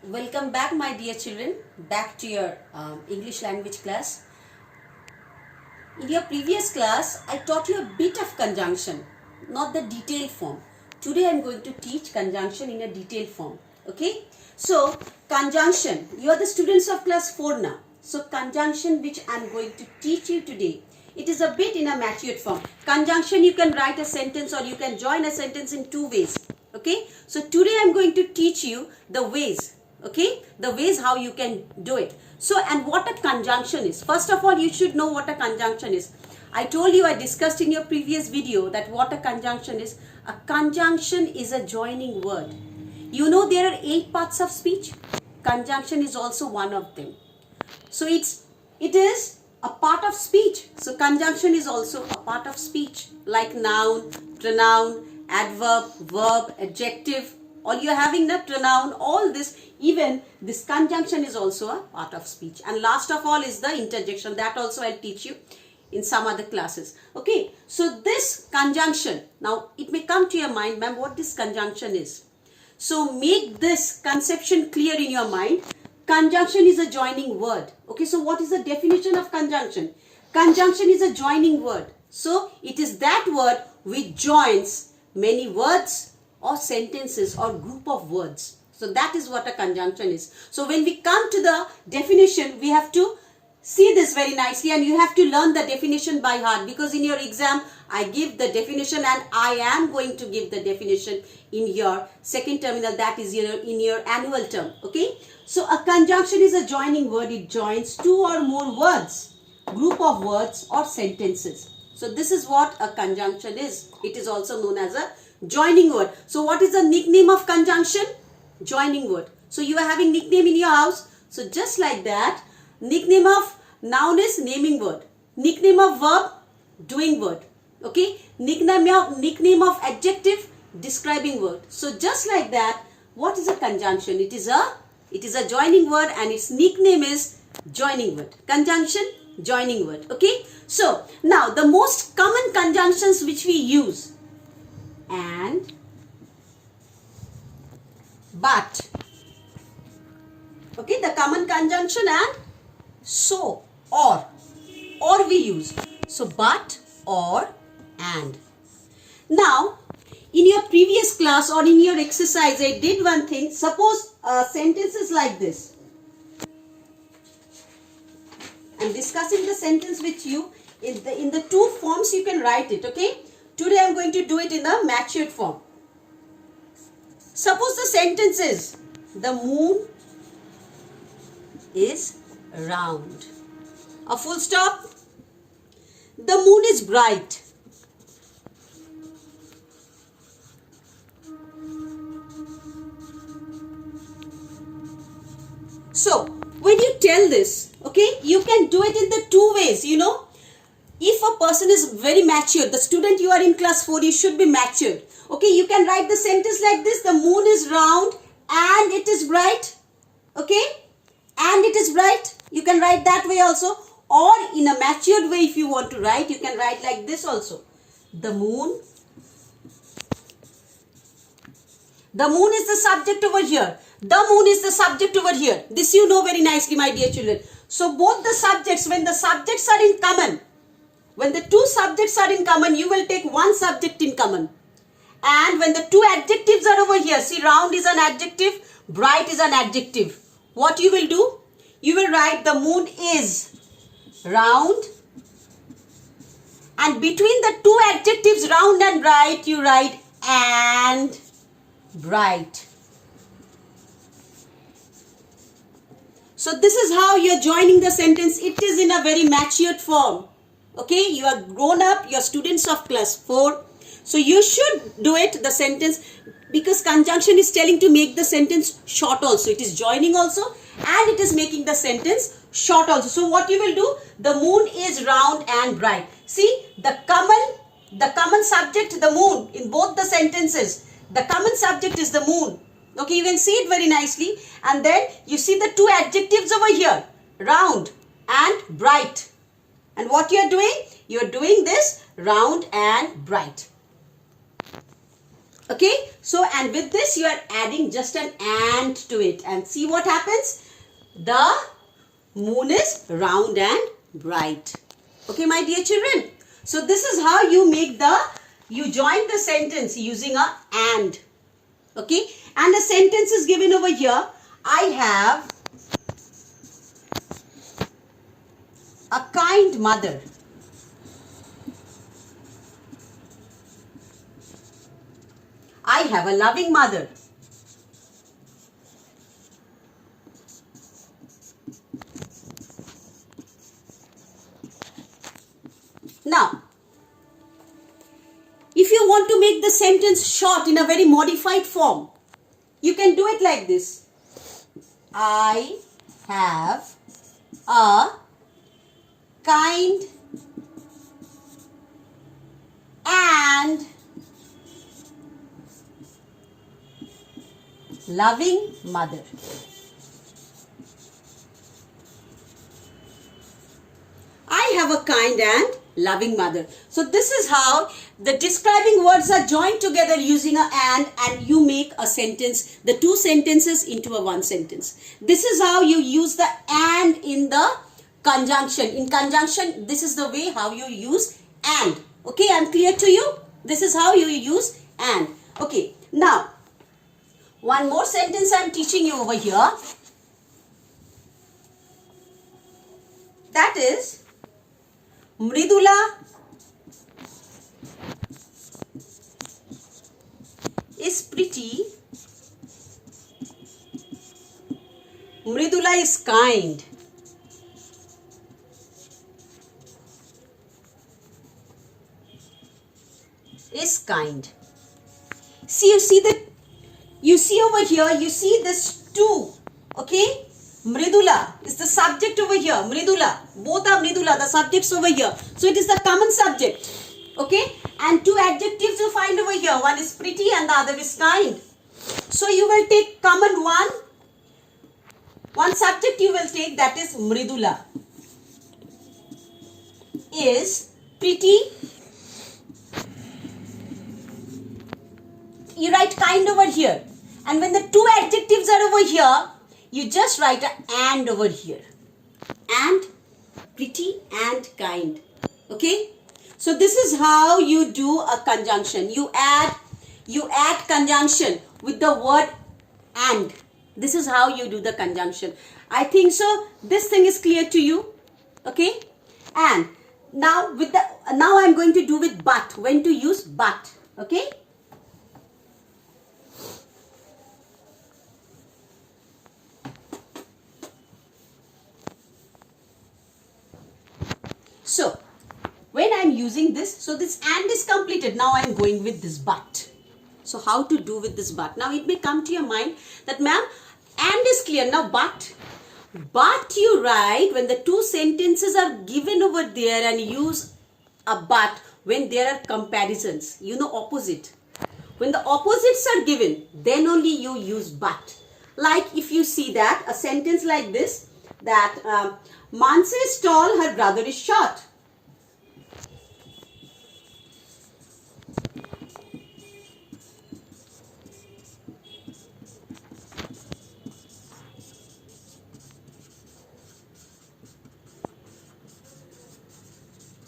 Welcome back, my dear children, back to your English language class. In your previous class, I taught you a bit of conjunction, not the detailed form. Today I am going to teach conjunction in a detailed form. Okay? So, conjunction, you are the students of class 4 now. So, conjunction which I am going to teach you today, it is a bit in a matured form. Conjunction, you can write a sentence or you can join a sentence in two ways. Okay? So, today I am going to teach you the ways. Okay, the ways how you can do it. So, and what a conjunction is. First of all, you should know what a conjunction is. I told you, I discussed in your previous video that what a conjunction is. A conjunction is a joining word. You know there are 8 parts of speech. Conjunction is also one of them. So it is a part of speech. So conjunction is also a part of speech, like noun, pronoun, adverb, verb, adjective. All you are having the pronoun, all this, even this conjunction is also a part of speech. And last of all is the interjection. That also I'll teach you in some other classes. Okay, so this conjunction, now it may come to your mind, ma'am, what this conjunction is. So make this conception clear in your mind. Conjunction is a joining word. Okay, so what is the definition of conjunction? Conjunction is a joining word. So it is that word which joins many words or sentences or group of words. So that is what a conjunction is. So when we come to the definition, we have to see this very nicely and you have to learn the definition by heart, because in your exam I give the definition and I am going to give the definition in your second terminal, that is in your annual term. Okay, so a conjunction is a joining word. It joins two or more words, group of words or sentences. So this is what a conjunction is. It is also known as a joining word. So what is the nickname of conjunction? Joining word. So you are having nickname in your house. So just like that, nickname of noun is naming word. Nickname of verb, doing word. Okay. Nickname of adjective, describing word. So just like that, what is a conjunction? It is a joining word and its nickname is joining word. Conjunction, joining word. Okay. So now the most common conjunctions which we use: and, but. Okay, the common conjunction and, so, or we use. So but, or, and. Now in your previous class or in your exercise I did one thing. Suppose sentences like this. I am discussing the sentence with you in the two forms. You can write it. Okay, today I am going to do it in a matured form. Suppose the sentence is, the moon is round. A full stop. The moon is bright. So when you tell this, okay, you can do it in the two ways, you know. If a person is very mature, the student you are in class 4, you should be matured. Okay, you can write the sentence like this: the moon is round and it is bright. Okay, and it is bright. You can write that way also. Or in a matured way, if you want to write, you can write like this also: the moon is the subject over here. The moon is the subject over here. This you know very nicely, my dear children. So both the subjects, when the subjects are in common, when the two subjects are in common, you will take one subject in common. And when the two adjectives are over here, see, round is an adjective, bright is an adjective. What you will do? You will write the moon is round, and between the two adjectives round and bright, you write and bright. So this is how you are joining the sentence. It is in a very matured form. Okay, you are grown up, you are students of class 4. So you should do it, the sentence, because conjunction is telling to make the sentence short also. It is joining also and it is making the sentence short also. So what you will do? The moon is round and bright. See, the common subject, the moon, in both the sentences. The common subject is the moon. Okay, you can see it very nicely. And then you see the two adjectives over here, round and bright. And what you are doing? You are doing this round and bright. Okay, so and with this you are adding just an and to it, and see what happens. The moon is round and bright. Okay, my dear children. So this is how you make you join the sentence using a and. Okay, and the sentence is given over here. I have a kind mother. I have a loving mother. Now, if you want to make the sentence short in a very modified form, you can do it like this. I have a kind and loving mother. I have a kind and loving mother. So this is how the describing words are joined together using a and you make a sentence, the two sentences into a one sentence. This is how you use the and in the conjunction. In conjunction, this is the way how you use and. Okay, I'm clear to you? This is how you use and. Okay, now one more sentence I'm teaching you over here. That is, Mridula is pretty. Mridula is kind. Is kind. See, you see over here, you see this two. Okay? Mridula is the subject over here. Mridula. Both are Mridula, the subjects over here. So it is the common subject. Okay? And two adjectives you find over here. One is pretty and the other is kind. So you will take common one. One subject you will take, that is Mridula. Is pretty. You write kind over here. And when the two adjectives are over here, you just write an and over here. And pretty and kind. Okay? So this is how you do a conjunction. You add conjunction with the word and. This is how you do the conjunction. I think so. This thing is clear to you. Okay? And now I'm going to do with but. When to use but. Okay? So, when I am using this, so this and is completed. Now I am going with this but. So, how to do with this but? Now, it may come to your mind that, ma'am, and is clear. Now, but you write when the two sentences are given over there and use a but when there are comparisons. You know, opposite. When the opposites are given, then only you use but. Like if you see that, a sentence like this, that Mansa is tall, her brother is short.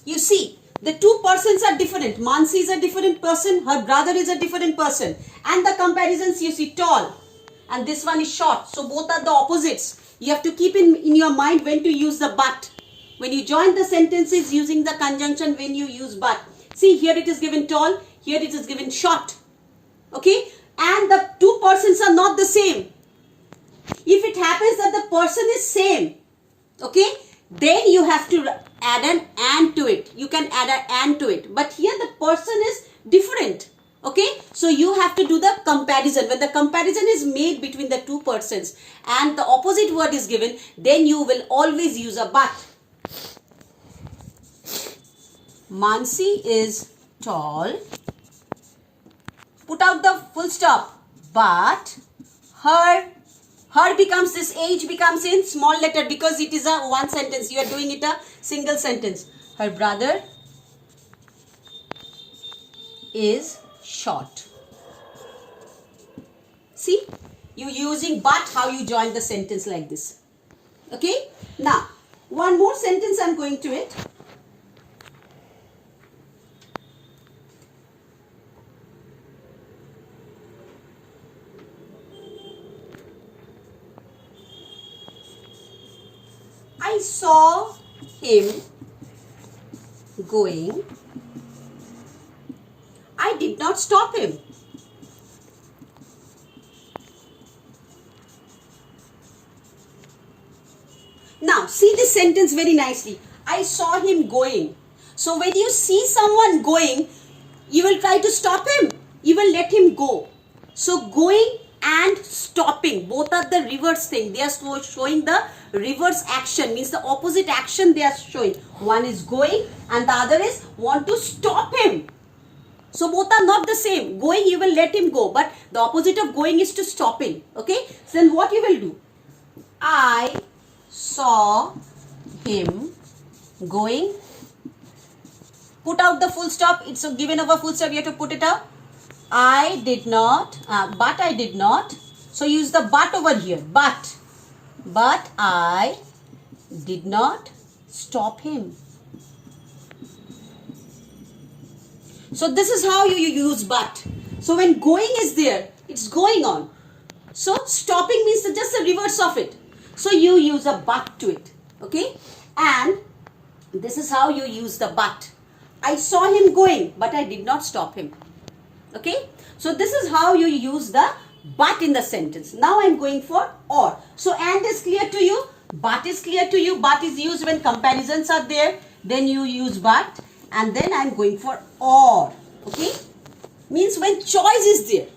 You see, the two persons are different. Mansi is a different person, her brother is a different person. And the comparisons, you see, tall and this one is short. So both are the opposites. You have to keep in your mind when to use the but. When you join the sentences using the conjunction, when you use but. See, here it is given tall, here it is given short. Okay? And the two persons are not the same. If it happens that the person is same, okay, then you have to add an and to it. You can add an and to it. But here the person is different. Okay, so you have to do the comparison. When the comparison is made between the two persons and the opposite word is given, then you will always use a but. Mansi is tall. Put out the full stop. But her becomes, this age becomes in small letter because it is a one sentence. You are doing it a single sentence. Her brother is short. See, you using but, how you join the sentence like this. Okay. Now, one more sentence I'm going to it. I saw him going. I did not stop him. Now, see this sentence very nicely. I saw him going. So, when you see someone going, you will try to stop him. You will let him go. So, going and stopping, both are the reverse thing. They are showing the reverse action, means the opposite action they are showing. One is going and the other is want to stop him. So, both are not the same. Going, you will let him go. But the opposite of going is to stopping. Okay. So, then what you will do? I saw him going. Put out the full stop. It's a given over full stop. You have to put it out. I did not, but I did not. So use the but over here. But I did not stop him. So this is how you use but. So when going is there, it's going on. So stopping means just the reverse of it. So you use a but to it. Okay. And this is how you use the but. I saw him going, but I did not stop him. Okay. So this is how you use the but in the sentence. Now I am going for or. So and is clear to you. But is clear to you. But is used when comparisons are there. Then you use but. And then I am going for or. Okay. Means when choice is there.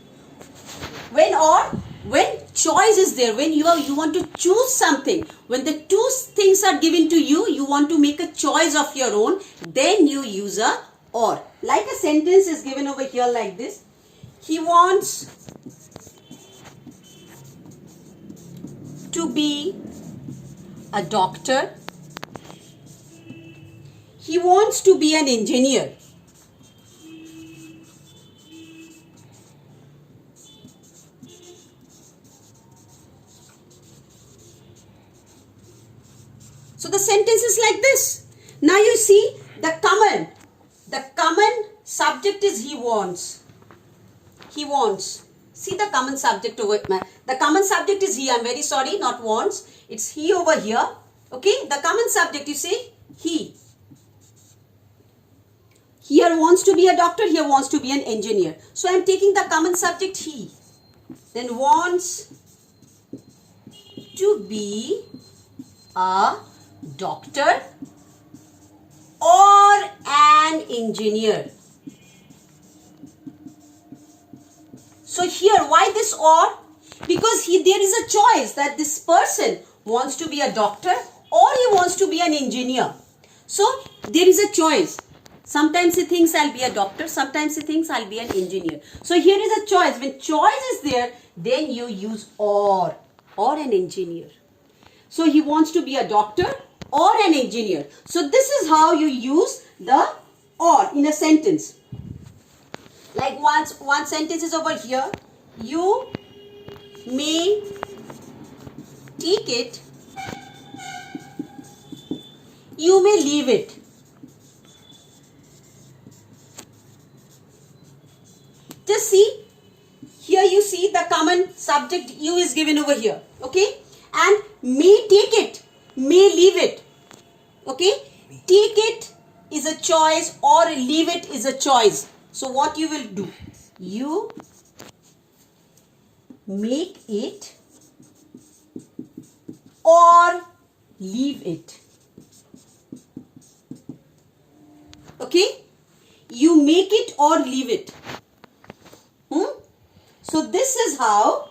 When choice is there, when you want to choose something, when the two things are given to you, you want to make a choice of your own, then you use a or. Like a sentence is given over here like this. He wants to be a doctor. He wants to be an engineer. So the sentence is like this. Now you see the common subject is he wants. He wants. See the common subject over here. The common subject is he. I'm very sorry, not wants. It's he over here. Okay. The common subject, you see, he. Here wants to be a doctor. Here wants to be an engineer. So I'm taking the common subject he. Then wants to be a doctor or an engineer. So here, why this or? Because there is a choice that this person wants to be a doctor or he wants to be an engineer. So there is a choice. Sometimes he thinks I'll be a doctor, sometimes he thinks I'll be an engineer. So here is a choice. When choice is there, then you use or an engineer. So he wants to be a doctor or an engineer. So this is how you use the or in a sentence. Like one sentence is over here. You may take it. You may leave it. Just see. Here you see the common subject you is given over here. Okay. And may take it. May leave it. Okay. Take it is a choice or leave it is a choice. So what you will do? You make it or leave it. Okay? You make it or leave it. So this is how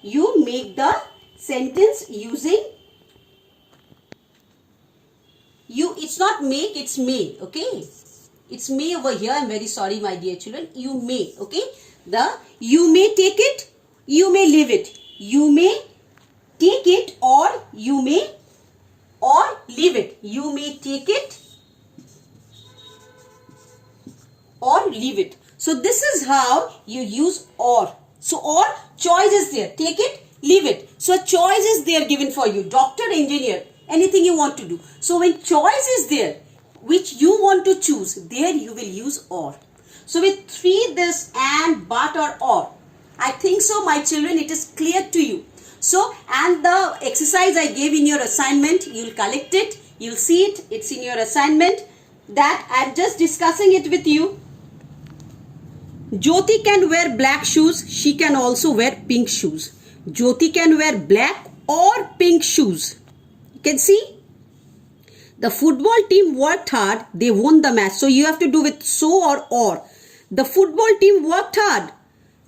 you make the sentence using you. It's not make, it's may. Okay? It's may over here. I'm very sorry, my dear children. You may. Okay? You may take it. You may leave it. You may take it or you may or leave it. You may take it or leave it. So this is how you use or. So or choice is there. Take it, leave it. So a choice is there given for you. Doctor, engineer, anything you want to do. So when choice is there, which you want to choose, there you will use or. So with three, this, and, but, or. I think so, my children, it is clear to you. So, and the exercise I gave in your assignment, you'll collect it, you'll see it, it's in your assignment. That I'm just discussing it with you. Jyoti can wear black shoes, she can also wear pink shoes. Jyoti can wear black or pink shoes. You can see? The football team worked hard, they won the match. So you have to do with so or. The football team worked hard.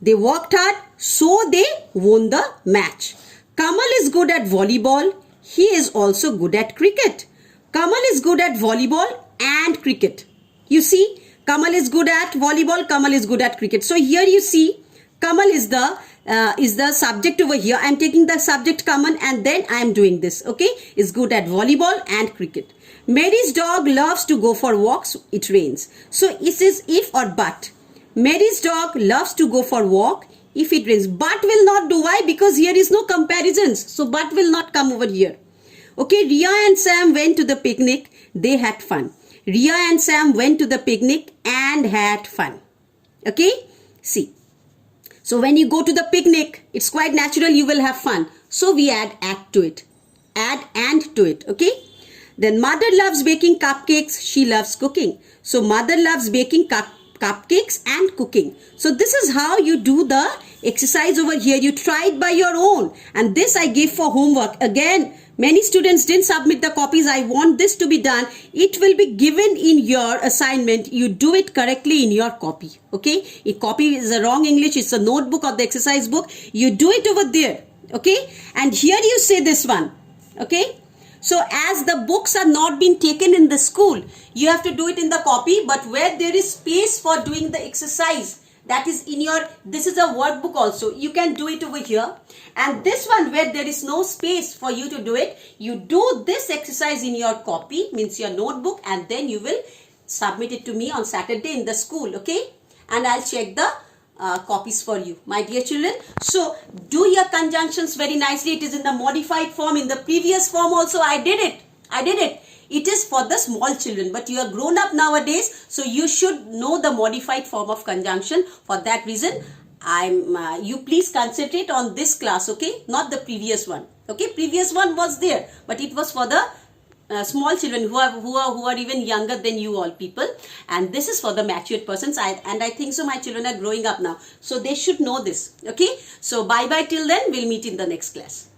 They worked hard, so they won the match. Kamal is good at volleyball. He is also good at cricket. Kamal is good at volleyball and cricket. You see, Kamal is good at volleyball, Kamal is good at cricket. So here you see, Kamal is the subject over here. I am taking the subject Kamal and then I am doing this. Okay, is good at volleyball and cricket. Mary's dog loves to go for walks. It rains. So this is if or but. Mary's dog loves to go for walk if it rains. But will not do. Why? Because here is no comparisons. So but will not come over here. Okay, Ria and Sam went to the picnic. They had fun. Ria and Sam went to the picnic and had fun. Okay, see. So when you go to the picnic, it's quite natural you will have fun. So we add to it. Add and to it. Okay. Then mother loves baking cupcakes. She loves cooking. So mother loves baking cupcakes and cooking. So this is how you do the exercise over here. You try it by your own. And this I give for homework. Again, many students didn't submit the copies. I want this to be done. It will be given in your assignment. You do it correctly in your copy. Okay. If copy is a wrong English, it's a notebook or the exercise book. You do it over there. Okay. And here you say this one. Okay. So as the books are not being taken in the school, you have to do it in the copy. But where there is space for doing the exercise, that is in your, this is a workbook also. You can do it over here. And this one where there is no space for you to do it, you do this exercise in your copy, means your notebook, and then you will submit it to me on Saturday in the school. Okay. And I'll check the copies for you, my dear children. So do your conjunctions very nicely. It is in the modified form. In the previous form also I did it. It is for the small children, but you are grown up nowadays, so you should know the modified form of conjunction. For that reason, you please concentrate on this class, okay, not the previous one. Okay, previous one was there, but it was for the small children who are even younger than you all people, and this is for the matured persons. I think so my children are growing up now, so they should know this. Okay, so bye bye till then. We'll meet in the next class.